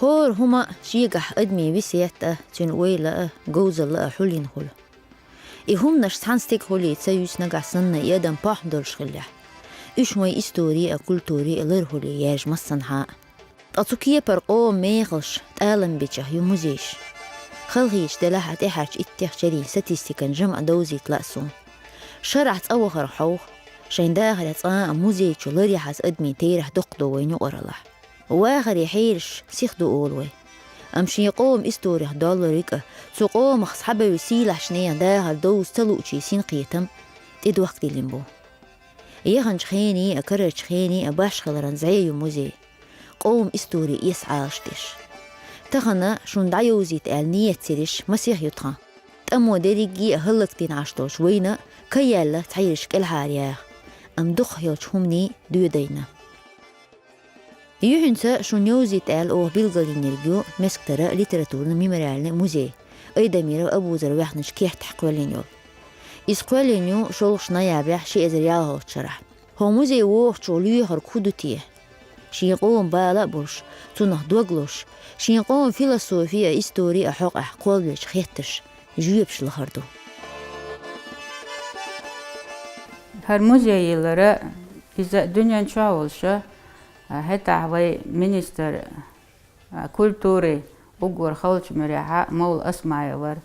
هور هما شيقح أدمي بسيطة تنويلة جوزة حلين خلو هم نش سانستيك خلي تسيوس نقع سنة يدن باحدر شخلح إيش موي إستوري كولتوري لر خلي ياج مصنها أتوكيه برقو ميغش تألم بيتشه يموزيش خلغيش دلها تحاج اتيح جري ستيستيكن جمع دوزي تلاسون شرعت أوخر حوخ شين داخل موزيش لري حاس أدمي تيرح دقدو وين يقرلح واخر يحيرش سيخدو أولوي أمشي يقوم إستوري دولاريك سوقوم أصحابه وسيلح شنيا داخل دوز تلوشي سين قيتم تيد وقت الليمبو يخنش خيني أكررش خيني أباش خلران زي موزي قوم إستوري يسعى شتش تخنا شون دعيوزي تقالنية تسيرش مسيح يطخا تأمو ديريجي أهلقتين عشتوش وينا كيالا تعيرش كالحارياخ أم دخ يلش همني دينا يوهنسا شون يوزي تقال أوه بيلغالين يرجو مسكترا ليتراتورنا ميمرالنا موزي أيدا ميرا أبو زروحنش كيح تحقوالين يول إسقوالين يو شولش نايابيح شي أزرياله تشرح هو موزي ووخ شوليو هركودو تيه شيقوم بالا برش تنه دوغلوش شيقوم فيلسوفيا إستوري أحق أحقوالش خيتش جويبش لخردو Her muzeyleri bize dünyanın çoğuluşu hatta ve minister kültürü ugur halç meraha mol asmaya var.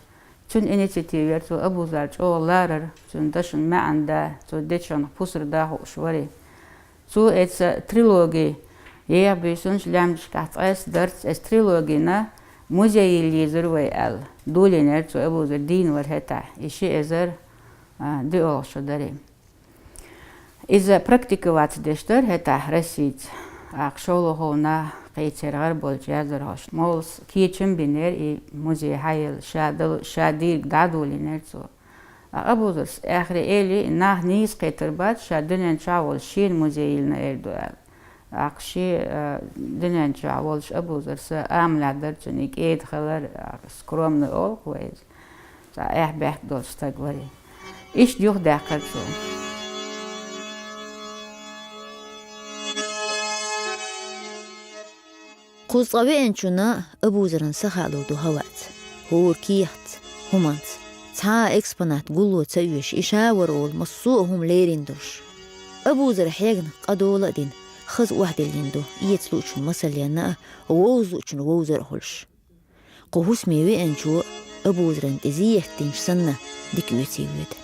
Tüm inisiyatifler tu abuzar çoğullar tüm daşın meanda tu deçan pusrda hoşvari. Tu etsa trilogi ya büsün şlamş kat'as ders es trilogina muzeyli zirve el. Doliner tu abuzar din var hatta işi ezer diolşu darim. إذا практиковать دشتر هتا رسيد أقشوله هنا قيتر غرب الجازر هاش مولس كيتشم بينير إي موزي هايل شادير دادو لينيرتو أبوزرس آخر إلي ناه نيس قيتر بات شادنين شاول شين موزي لنا إردوال أقشي دنين شاولش أبوزرس آملا درتونيك إيد خلر سكرومن أول كويس إح بيح دول ستاقوري إيش ديوخ داقرتو قوصاوي انشونا أبوزرن سخالو دو هوات هور كيحت همانت تا اكسبونات قلو تسويش إشاورول مصوهم ليرين دوش أبوزر حيقن قدولة دين خز واحد الليندو يتلوشن مسلينا ووزوشن ووزر هولش قوهوس ميوي انشو أبوزرن تزيح تنش سنة ديكويتي ويد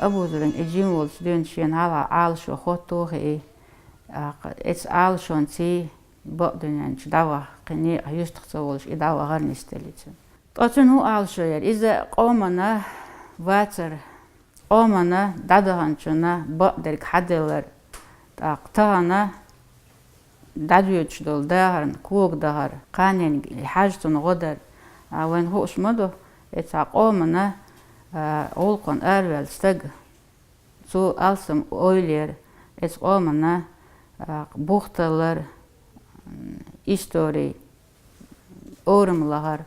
أبوزرن إجيم والسدين شين على عالشو خطوه إيه إتس عالشون تي بقدن دعوة قني يستخدمولش دعوة غير نستليت. طبعاً هو عالشو يعني إذا قامنا واتر قامنا دادهن شنا بقدرك حدلر تاقتانا دادويتش دول دهرن كوك دهر قانين حاجتون غدر وين هو شمدو إتس قامنا أولقن أرول استج سو ألسم أولير إس أمنا بوختلر إستوري أورم لهر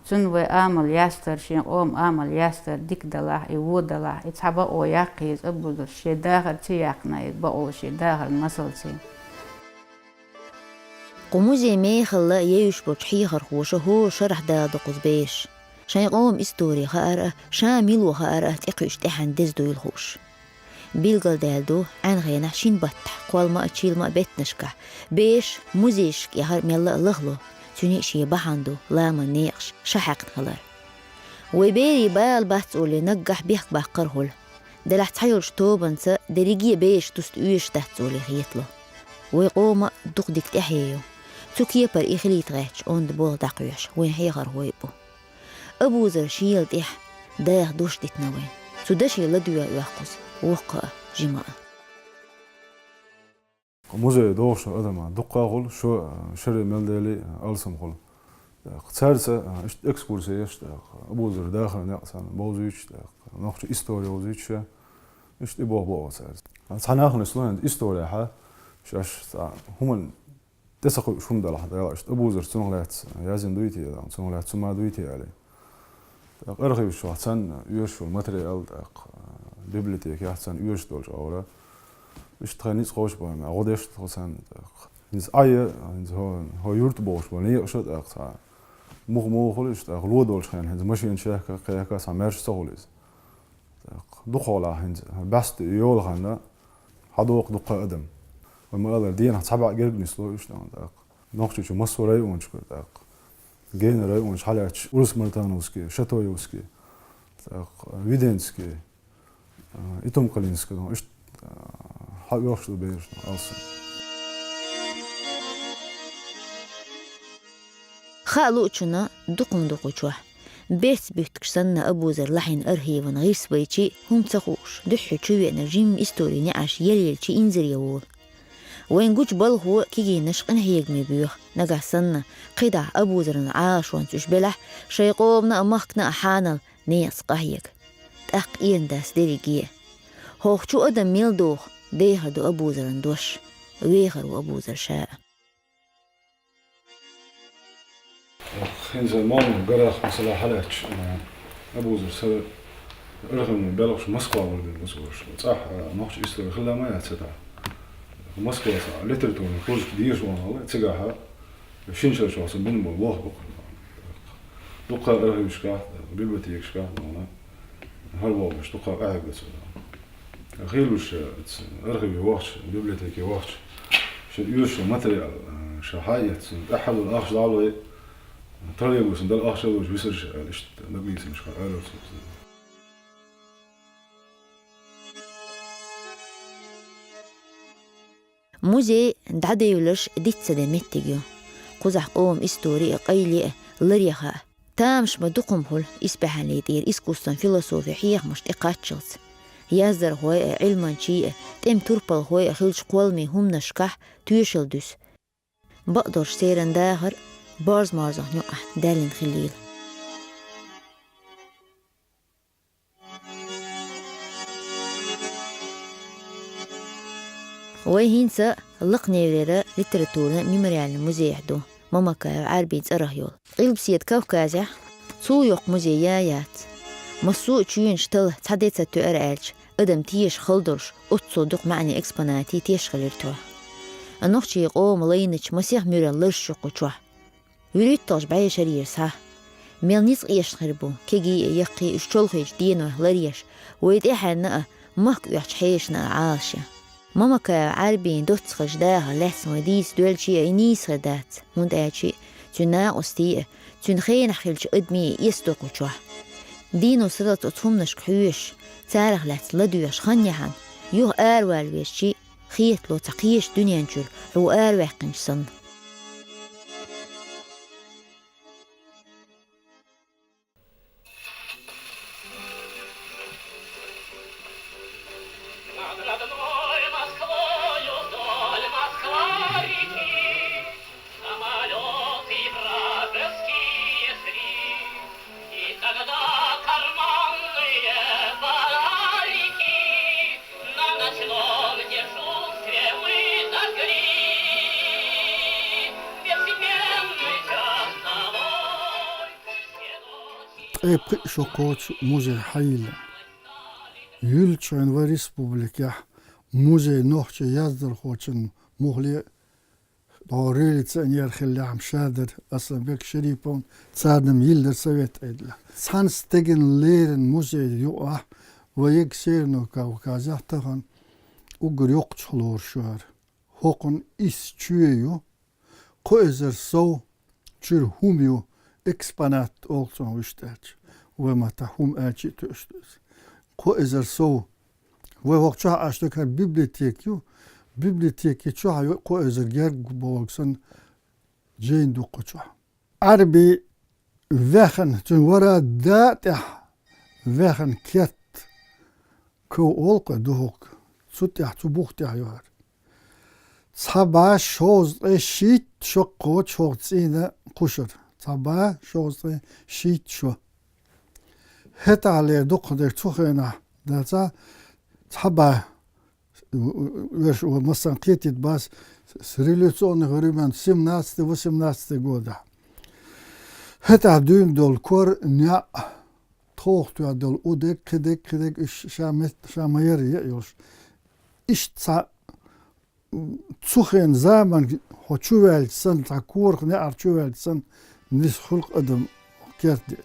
تون وعمل يستر شين عمل يستر ديك دلاه يود دلاه إتحبا أو يقيز أبوذ شيء داخل تياقنا يتبا أو شيء داخل مسلسي قموزي ميخلا يوش بوشحي خرخوش هو شرح دادقوز بيش شان قوم إستوري خارة شان ميلو خارة تقيش تحن دزدو الخوش بيلغل دالدو عن غينا شين بطح قوال ما أتشيل ما بيتنشكح بيش موزيشك يهار ميلا لغلو تونيشي بحاندو لاما نيقش شحق خلر ويبيري بال باتسولي نقح بيخ باقرهول دلح تحيولش توبنسا دريجي بيش تستويش تحتسولي خيطلو ويقوم دقدك تحييو تكيبر إخليت غيتش اوند بول داقيوش وين حيغر هويبو أبوزر شيل تح دايخ دوش تتنوين سوداشي لدويا يحقز وقع جماعة موزي دوش أدم دقة غول شو شري ملدلي ألسم غول قتارسة إكسكورسية أبوزر داخل نقصان بوزيش نقش إستوري وزيش إيش تبوه بوه سارس صناخن سلوند إستوري ها شاش هم تسقوا شون ده لحظة يلا إيش أبوزر سنغلات يازن دويتي سنغلات سما دويتي عليه أرخي شو حسن يوشو الماتريال bibliotek yahtsan üyeş dolç avra. İşte tranis hoş boyma. Rodeş trosan. Ins aye, ins ho yurt boş bo. Ne şot aksa. Muh hol işte lo dolç han. Ins maşin şaka kayaka samer solis. Duqola ins bast yol handa. Hadoq duqa adam. وما قدر دين هتصعب جرجني سلو إيش نعم داق نقطة شو مصر راي ونشكر داق جين راي ونش حالاتش أورس مرتانوسكي شاتويوسكي داق ويدنسكي إتوم قلينسكي داق إيش حق يوشلو بيرش أصلا خالوچنا دقم دقوچوا بيت بيتكسن أبوزر لحين أرهيفن غير سبيتشي هم تخوش دحو تشوي نرجيم إستوري نعش يليلشي إنزر يوول وين جوج بالهو كيجي نشق هيج مبيوخ نجحسنا قدع أبو زرن عاش وانتش بلح شيقوبنا أمخنا أحانل نيس قهيك تأق إين داس ديريجيه هوخ شو أدم ميل دوخ ديهر دو أبو زرن دوش ويغر وأبو زر شاء إنزل مام قرأ مثلا حالاتش أبو زر سر رغم بلغش مسقى ولا بالمسوش صح نوخش إستوى خلا ما يعتدع مسقى لترتون كل كدير شو والله تجاها شنشر شو أصلا بنو الله بكرة دقة رغم شكاه بيبتيك شكاه معنا هالواو مش دقة قاعد بس غيروش رغم يواش بيبتيك يواش شو يوش ماتريال شو حاجة أحد الآخر ضعله ترى يقول سند الآخر وش بيصيرش ليش نبيس مش قادر موزي دعدا يولش ديت سدمتيجو قزح قوم استوري قيلي لريخا تامش بدقم هول إسبح ليدير إسكوستن فيلسوفي حيخ مش إقاتشلت يازدر هوي علما شيء تم تربل هوي خلش قولمي هم نشكح تيشل دوس بقدرش سيرن داهر بارز مارزه نقح دالن خليل وهينسا لقني وريرا لترتونا ميمريال المزيح دو ماما كاو عربي تسرهيول قلب سيد كوكازح سو يوق مزيايات مسوء تشوين شتل تحديثة تؤرالش ادم تيش خلدرش اتصدق معني اكسبوناتي تيش خليرتوه النوخشي قوم لينش مسيح ميران لرش قوشوه يريدتوش بعي شرير صح ميلنيس قيش خربو كيجي يقي اشتولخيش دينو لريش ويديحنا مك يحشيشنا عاشية ماما كعربي دوت خجداها لحسن وديس دولشي اينيس غدات موند ايشي تنا أستيئ تن خين حخلش ادمي يستوقو تشوح دينو سرط اتهمنش كحوش تارخ لات لدوش خنيحان يوه آروال ويشي خيط لو تقيش دنيا نجل هو آروح قنش صن شوكوت موزي حيلا يلشين وريسبوبليكا موزي نوخش يزدر خوشن مغلي دوريلي تسانير خلي عم شادر أصلا بيك شريبون تسادم يلدر سويت إدلا سانس تجن ليرن موزي يوقع ويك سيرنو كاوكازا تغن وقر يقتلور شوار هوقن إس تشويو قوزر سو تشير هوميو exponat olsun وشتاج وما تحوم أجي تشتز قو إزر سو ووقتها أشتكى بيبليتيكيو بيبليتيكي شو قو إزر جرج بوكسن جين دو قشوا عربي وخن تنورا داتح وخن كيت كو أولق دوك سوتح تبوختح يوار صبا شوز شيت شقو شوزينا قشر صبا شوزي شيت شو هتا على دقدر تخينا داتا صبا وش مثلا كيتت باس سريلوتون غريبان 17 18 года هتا دون دول كور نيا توخت يدل ودك كدك إيش شاميري يوش إيش تسخن زمان هتشوفل سن تكور نعر تشوفل سن نس خلق أدم كيرتيج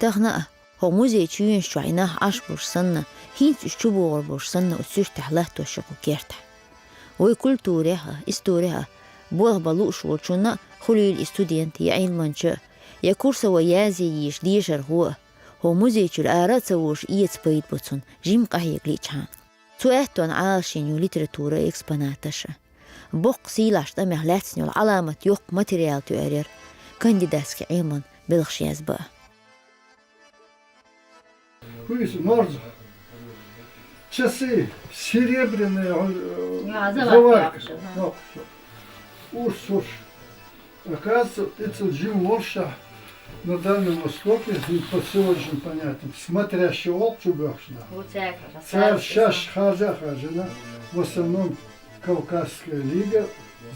تغنى هو موزي تشوين شويناه أشبر سنة هينت اشتبور بور سنة وتسوش تحلات وشقو كيرتح وكل توريها استوريها بوغ بلوش وشنا خلي الاستودينت يعين منشأ يا كورسا ويازي يش ديشر هو موزي تشر آرات سووش إيت بيت بوتسون جيم قهيق ليتشان تو اهتون عاشين يو ليتراتورة اكسباناتش بوق سيلاش تمه لاتسنيو العلامة يوق ماتريال تو ارير كانديداسك عيمون بلغشياز بقى كويس مرزق часы серебряные заварки. Урсуш. Оказывается, это Джим Волша на Дальнем Востоке, по сегодняшним понятиям, смотрящий волк чубёшна. Царь шаш хажа, в основном Кавказская лига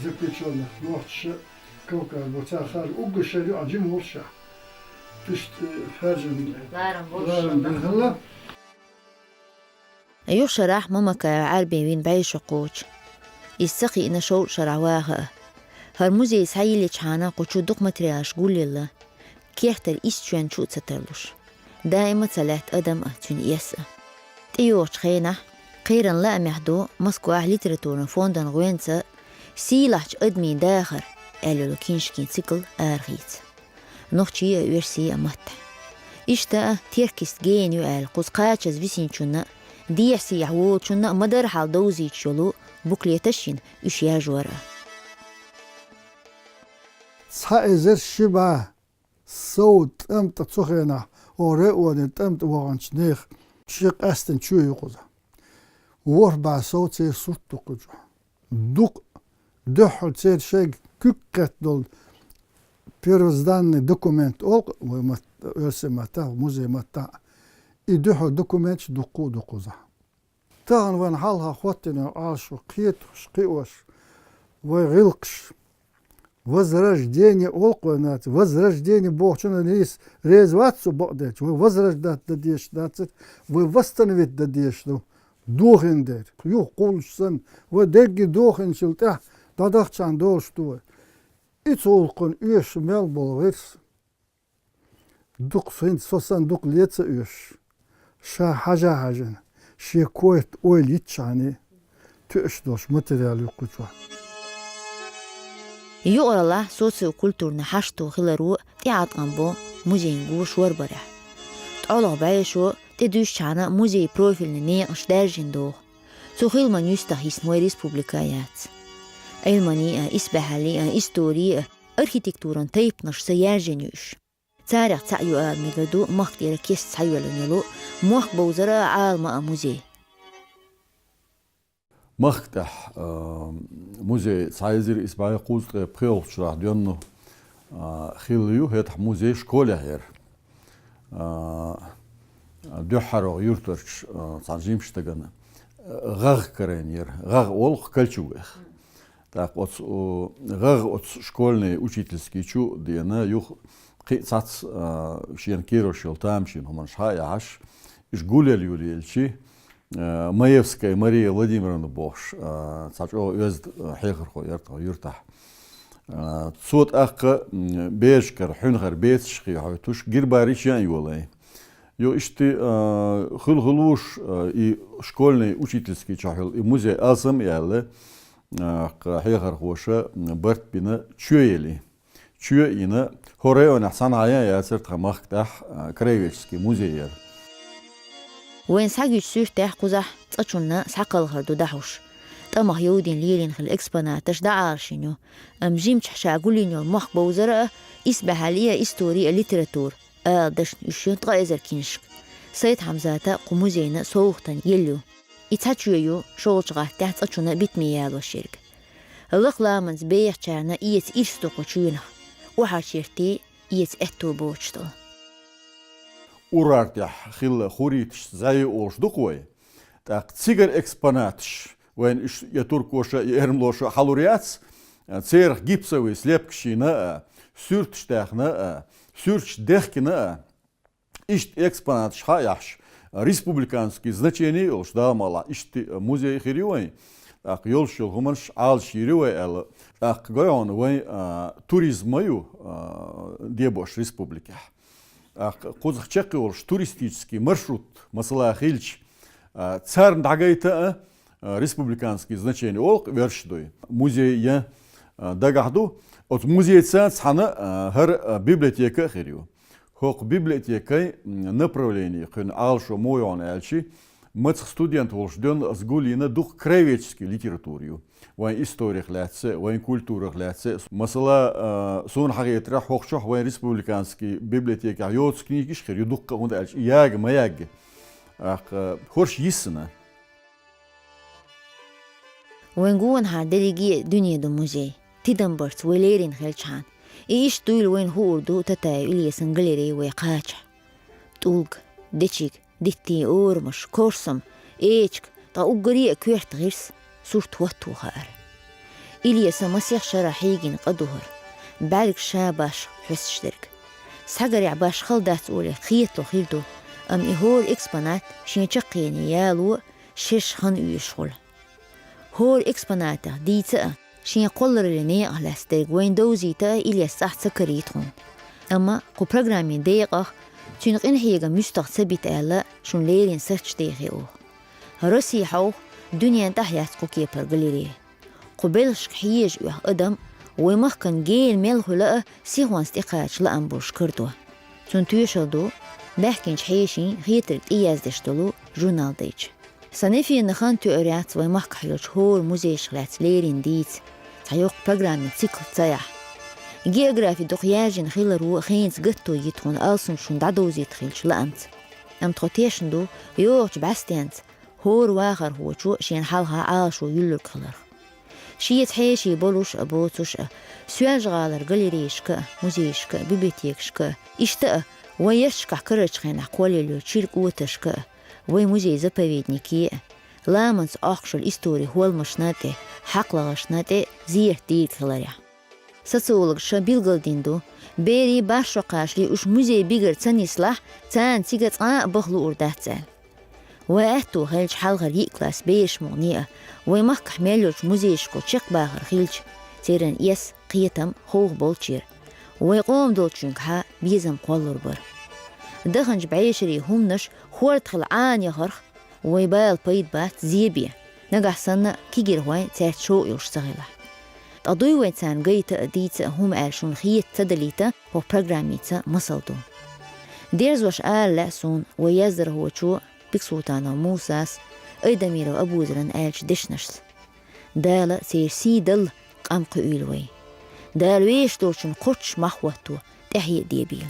заключенных, Нордша, Кавказ, вот царь хажа, угошарю, а Джим Волша. То есть хажа, ларам бельгала. أيو شرح ممكا عربي وين بعي شقوش يستقي إن شو شرعواها هرموزي يسعي لجحانا قوشو دوق مترياش قول لله كيحتر إستشوان شو تترلوش دائما سلات أدم أتون إيسا تيوش خينا قيرا لا محدو مسكو أهل لتراتورن فوندن غوينسا سيلاش أدمي داخر ألو كينشكين سيكل آرغيت نوخشي يورسي أمتح إشتا تيركست جين يوال قوز قاتشز فيسينشونا ديحسي يحوو شنا مدار حال دوزي تشولو بوكليتشين اشيا جورا سائزر شبا صوت امت تسخينا ورئون امت وغنش نيخ شيق استن شو يقوزا وربع صوت سير صوت تقوجا دوق دحل سير شيق كوكت دول بيرزدان دوكومنت اولق ويسمتا موزي متا يدحل دوكومنت دوقوزا تاغن وين حالها خواتنا عاشو قيتوش قيوش وغلقش возрождение олқонат возрождение богчана нис резватсу богдеч вы возрождать дадеш дацет вы восстановить дадеш дохендер ю qolsan вы деги дохеншилта дадахчан долшту ит олқон үш мел болгерс дук син сосан дук леца үш ша хажан ши коет ойлитчани төш дош материал юқучва يقرأ الله سوسيو كولتورنا حشتو خلرو تيعاد قنبو موزينجو شور برح تعالى بايشو تدوش شانا موزي بروفيل نيقش دارجين دوغ سوخيل من يستحيس موي ريسبوبليكايات أيلماني إسبحالي إستوري أركيتكتورا تيبنش سيارجينيوش تاريخ تعيو ميغدو مختير كيس تعيو لنيلو موخ بوزرا عالما موزي مختح موزي سايزر إسباعي قوزت بخيل شرح ديانو خيليو هيتح موزي شكولة هير دوحارو يورترش صانجيم شتغن غاغ كرينير غاغ олх кальчугах так вот غاغ от школьный учительский чу диана юх қицац шен кирошил там шин хоманшай аш ишгулел юлиелчи Маевская Мария Владимировна Бош, цачо юзд хехрхо юртах. Цот акка бешкар хюнгар бетшхи хайтуш гирбарич ян юлай. Ё ишти хулхулуш и школьный учительский чахил и музей азам яле хехрхоша барт бина чуели. Чуена хореона саная ясер тамахтах краеведческий музей. وين ساجي سوش تاح قزح تشونا ساقل هردو دحوش تمه يودين ليلين خل اكسبانات تشدا عارشينو جيم تحشا قولينو المخ بوزرة إسبحالية إستورية ليتراتور دشن يشون تغايزر كينشك سيد حمزاتا قموزينا سوغتان يلو يتحجيو شولشغا تحت تشونا بيتميال وشيرك اللقلا من زبيح چارنا إيت إرستوكو چوينها وحاشيرتي إيت إحتو بوچتو урартях хил хуритш зай олш дукой так цигар экспонатш вен я туркоша ермлоша халуриац цер гипсовый слепкшина сюртштахна сюрч дехкина ишт экспонат шхаяш республиканский значение олш дамала ишт музей хиривай ак ёлшул хуманш ал ширивай ал ак гоён вай туризмою дебош республика ак кузахчак олш туристический маршрут масала хилч царн дагайта республиканский значение ол вершдой музей я дагахду от музейца цана хар библиотека хиривай Хок библиотекой направлений, хэн алшо мойон элчи, мыцх студент волжден сгулина дух краеведческой литературию, вайн историях лятсе, вайн культурах лятсе. Масала сон хагетра хокшох вайн республиканский библиотека йоц книги шхер дух каунд элчи яг маяг. Ах хорш йисна. Вайн гуан ха делеги дунья до музей. Тидамберт вилерин хелчан. إيش طول وين هو دو تتا إلي سنجلري ويقاچ طولق ديشيك ديتي أورمش كورسم إيشك تا أوجري أكويرت غيرس صورت واتو هار إلي سمسيح شرحيجين قدوهر بالك شاباش حسشترك سحجر عباش خلدات أولي خيطو خيلتو أم إهور إكسبانات شين تشقيني يالو شش خن يشغل هور إكسباناتا ديتا شين قولر لني على ستيك وين دوزي تا إلي الساح سكريتون أما قو برنامين ديقه تنقين هيغا مستق ثبت ألا شون ليرين سرچ ديغيو هرسي حو دنيا تحيات قو كيبر قليري قبلش حيج ويح أدم ويمخ كان جيل ميلهو لأ سيغوان استيقاج لأن بوش كردوه تون تويشلدو بحكينش حيشين غيترك إياز دشتلو جورنال ديج سنفي نخان تؤريات ويمخ كحيوش هور موزيش غلات ليرين ديت تحيوق برنامين سيكل تسايح جيوغرافي دقياجين خيلرو خينز قطو يتخون ألسن شون دادوزي تخيلش لأنت أم تخطيشن دو يوغش باستيانت هور واخر هو شو شين حالها عاشو يلوك خلر شيت حيشي بولوش أبوتوش سواج غالر قليريشك موزيشك بيبيتيكشك إشتاء ويشك كرش خين حقولي لو تشيرك وتشك وي موزي زباويدنيكي لامنس أخشل إستوري هو المشناتي حق لغشناتي زير دير خلريا ساتسولغ شابيلغالديندو بيري باشو قاشلي وش موزي بيغر تاني سلاح تان تيغت بخلو أرداتسال وأهتو هلج حالغر يكلاس بيش مغنية ويمخ كحميلوش موزيشكو تشيق باغر خيلج تيران يس قيتم خوغ بولشير ويقوم دولشنك ها بيزم قولر بر دخنج بعيشري همنش خورت خلعان يغرخ ويبال بيد بات زيبية نقح سنة كيجير هواي تاعت شو يوش سغيلة تقضي ويتان قيتا ديتا هم عالشون خيت تدليتا هو برناميتا مصلدو ديرز وش آل لأسون ويزر هو شو بكسوتانا موساس أيدا ميرو أبوزرن آلش دشنشس دالا سير سيدل قام قيلوي دال ويش دورشن قرش محوتو تحيي ديبيل